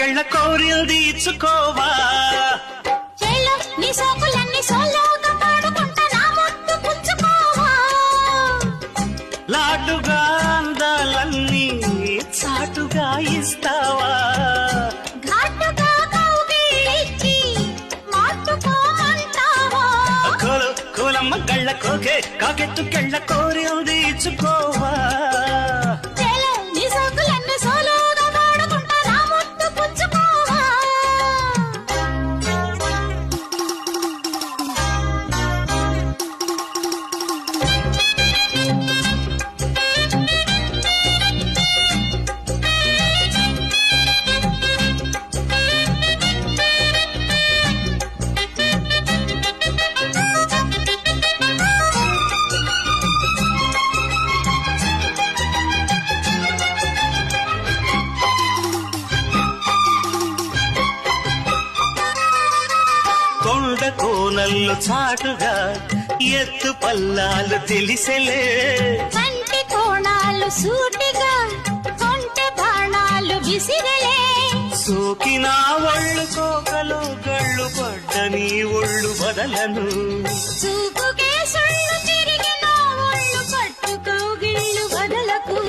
గళ్ళ కోరిలు తీర్చుకోవా నీ సోకులన్నీ సోలోగా పాడుకుంటా నా ముద్దు పుచ్చుకోవా లాటుగా అందాలన్నీ చాటుగా ఇస్తావా ఘాటుగా కౌగిలించి మాటుకోమంటావా కోలమ్మ గళ్ళ కోకే కాకెత్తు గళ్ళ కోరిలు తీర్చుకోవా నీ సోకులన్నీ సోలోగా పాడుకుంటా నా ముద్దు పుచ్చుకోవా కొండ కోనల్లో చాటుగా ఎత్తు పల్లాలు తెలిసెలే కంటి కోణాలు సూటిగా కొంటె బాణాలు విసిరలే సోకినా ఒళ్ళు కోకలో గళ్ళు పడ్డ నీ ఒళ్ళు బదలను చూపుకే సుళ్ళు తిరిగిన ఒళ్ళు పట్టుకోగిళ్ళు వదలకు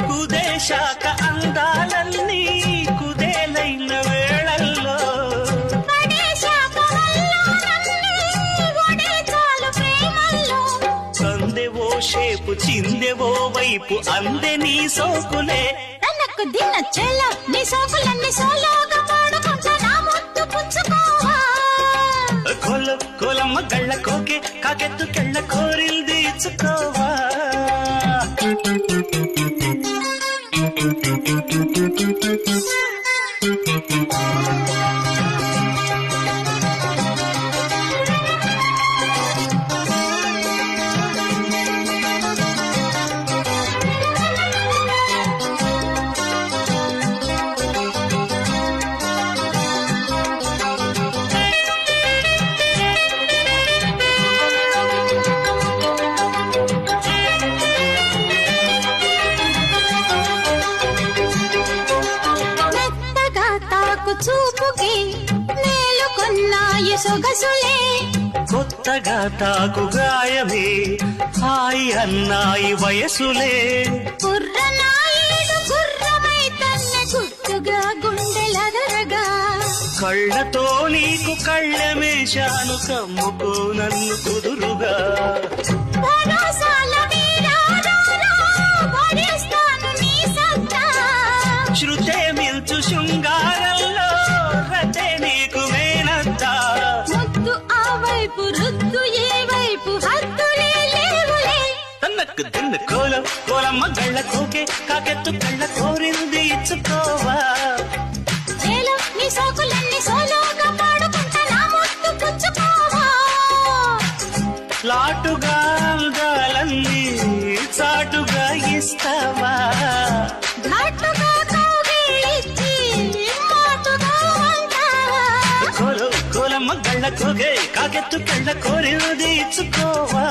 కుదేశాక అందాలన్నీ కుదేలైన వేళల్లో పడేశాక వల్లాలన్నీ ఒడే చాలు ప్రేమల్లో సందెవో షేపు చిందెవో వైపు అందే నీ సోకులే తనకు దిన్న చెల్ల నీ సోకులన్నీ సోలోగా పాడుకుంటా నా ముద్దు పుచ్చుకోవా కోలమ్మ గళ్ళ కోకే కాకెత్తు కెళ్ళ కోరిలు తీర్చుకోవా మెత్తగా తాకు చూపుకి నేలుకొన్నాయి సొగసులే కొత్తగా తాకు గాయమే హాయి అన్నాయి వయసులే కుర్రనాయుడు గుర్రమై తన్నే గుట్టుగా గుండెలదరగా కళ్ళతో నీకు కళ్ళమేశాను కమ్ముకో నన్ను కుదురుగా భరోసాల వీరారారా, భరిస్తాను నీ సత్తా. శృతే మిల్చు శృంగారంలో రతే నీకు మేనత్తా ముద్దు ఆ వైపు రుద్దు ఏ వైపు హద్దులే లేవులే తన్నకు దిన్న కోలమ్మ గళ్ళ కోకే కాకెత్తు కళ్ళ కోరింది ఇచ్చుకోవా చేలో నీ సోకులన్నీ సోలోగా పాడుకుంటా నా ముద్దు పుచ్చుకోవా లాటుగా అందాలన్నీ చాటుగా ఇస్తావా ఘాటుగా కౌగిలించి మాటుగా అంటావా కోలమ్మ గళ్ళ కోగే కాకెత్తు కళ్ళ కోరింది ఇచ్చుకోవా